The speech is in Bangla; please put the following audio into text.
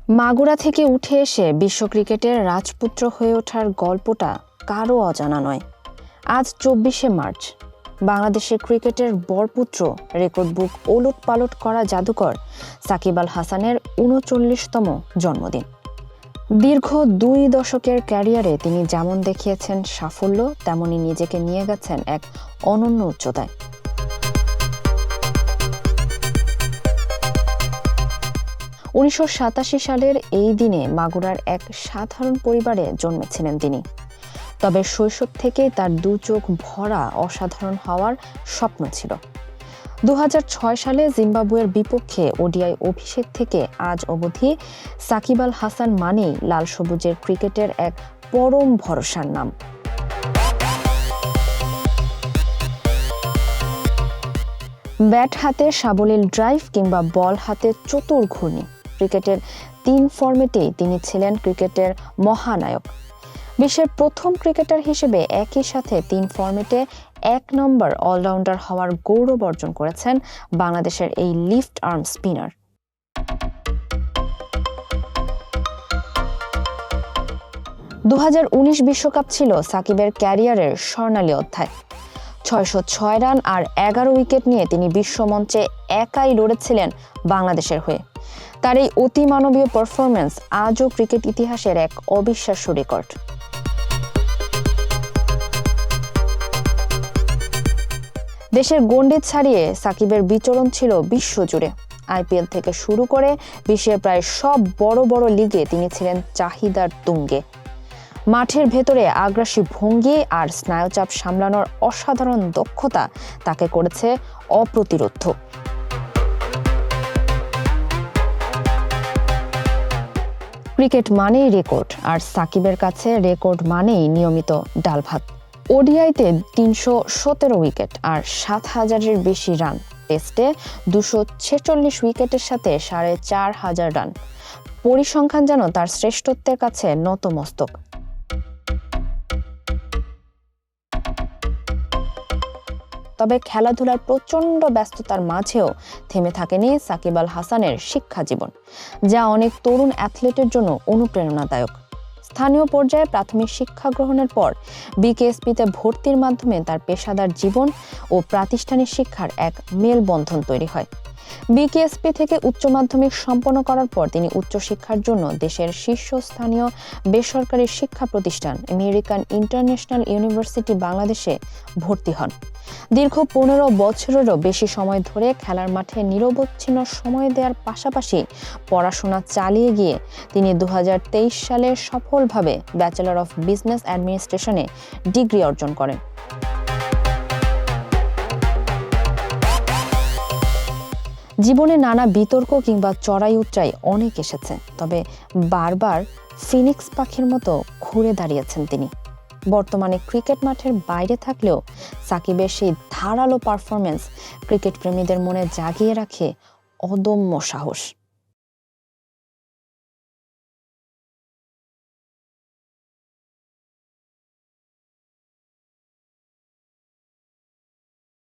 মাগুরা থেকে উঠে এসে বিশ্ব ক্রিকেটের রাজপুত্র হয়ে ওঠার গল্পটা কারও অজানা নয়। আজ ২৪শে মার্চ, বাংলাদেশের ক্রিকেটের বরপুত্র, রেকর্ড বুক ওলটপালট করা জাদুকর সাকিব আল হাসানের ৩৯তম জন্মদিন। দীর্ঘ ২ দশকের ক্যারিয়ারে তিনি যেমন দেখিয়েছেন সাফল্য, তেমনি নিজেকে নিয়ে গেছেন এক অনন্য উচ্চতায়। ১৯৮৭ সালের এই দিনে মাগুরার এক সাধারণ পরিবারে জন্মেছিলেন তিনি। তবে শৈশব থেকেই তার ২ চোখ ভরা অসাধারণ হওয়ার স্বপ্ন ছিল। ২০০৬ সালে জিম্বাবুয়ের বিপক্ষে ওডিআই অভিষেক থেকে আজ অবধি সাকিব আল হাসান মানেই লাল সবুজের ক্রিকেটের এক পরম ভরসার নাম। ব্যাট হাতে সাবলীল ড্রাইভ কিংবা বল হাতে চতুর ঘূর্ণি, ক্রিকেটের ৩ ফরম্যাটেই তিনি ছিলেন ক্রিকেটের মহানায়ক। বিশ্বের প্রথম ক্রিকেটার হিসেবে একই সাথে ৩ ফরম্যাটে ১ নম্বর অলরাউন্ডার হওয়ার গৌরব অর্জন করেছেন বাংলাদেশের এই লিফট আর্ম স্পিনার। ২০১৯ বিশ্বকাপ ছিল সাকিবের ক্যারিয়ারের স্বর্ণালী অধ্যায়। ৬০৬ রান আর ১১ উইকেট নিয়ে তিনি বিশ্বমঞ্চে একাই লড়েছিলেন বাংলাদেশের হয়ে। তার এই অতিমানবীয় পারফরম্যান্স আজও ক্রিকেট ইতিহাসের এক অবিশ্বাস্য রেকর্ড। দেশের গণ্ডি ছাড়িয়ে সাকিবের বিচরণ ছিল বিশ্বজুড়ে। আইপিএল থেকে শুরু করে বিশ্বের প্রায় সব বড় বড় লিগে তিনি ছিলেন চাহিদার তুঙ্গে। মাঠের ভেতরে আগ্রাসী ভঙ্গি আর স্নায়ুচাপ সামলানোর অসাধারণ দক্ষতা তাকে করেছে অপ্রতিরোধ্য। ক্রিকেট মানেই রেকর্ড, আর সাকিবের কাছে রেকর্ড মানেই নিয়মিত ডাল ভাত। ওডিআইতে ৩১৭ উইকেট আর ৭,০০০-এর বেশি রান, টেস্টে ২৪৬ উইকেটের সাথে ৪,৫০০ রান। পরিসংখ্যান যেন তার শ্রেষ্ঠত্বের কাছে নতমস্তক। তবে খেলাধুলার প্রচণ্ড ব্যস্ততার মাঝেও থেমে থাকেনি সাকিব আল হাসানের শিক্ষা জীবন, যা অনেক তরুণ অ্যাথলেটের জন্য অনুপ্রেরণাদায়ক। স্থানীয় পর্যায়ে প্রাথমিক শিক্ষা গ্রহণের পর বিকেএসপিতে ভর্তির মাধ্যমে তার পেশাদার জীবন ও প্রাতিষ্ঠানিক শিক্ষার এক মেলবন্ধন তৈরি হয়। বিকেএসপি থেকে উচ্চ মাধ্যমিক সম্পন্ন করার পর তিনি উচ্চশিক্ষার জন্য দেশের শীর্ষস্থানীয় বেসরকারি শিক্ষা প্রতিষ্ঠান আমেরিকান ইন্টারন্যাশনাল ইউনিভার্সিটি বাংলাদেশে ভর্তি হন। দীর্ঘ ১৫ বছরেরও বেশি সময় ধরে খেলার মাঠে নিরবচ্ছিন্ন সময় দেওয়ার পাশাপাশি পড়াশোনা চালিয়ে গিয়ে তিনি ২০২৩ সালে সফলভাবে ব্যাচেলর অফ বিজনেস অ্যাডমিনিস্ট্রেশনে ডিগ্রি অর্জন করেন। জীবনে নানা বিতর্ক কিংবা চড়াই উতরাই অনেক এসেছে, তবে বারবার ফিনিক্স পাখির মতো ঘুরে দাঁড়িয়েছেন তিনি। বর্তমানে ক্রিকেট মাঠের বাইরে থাকলেও সাকিবের সেই ধারালো পারফরম্যান্স ক্রিকেট প্রেমীদের মনে জাগিয়ে রাখে অদম্য সাহস।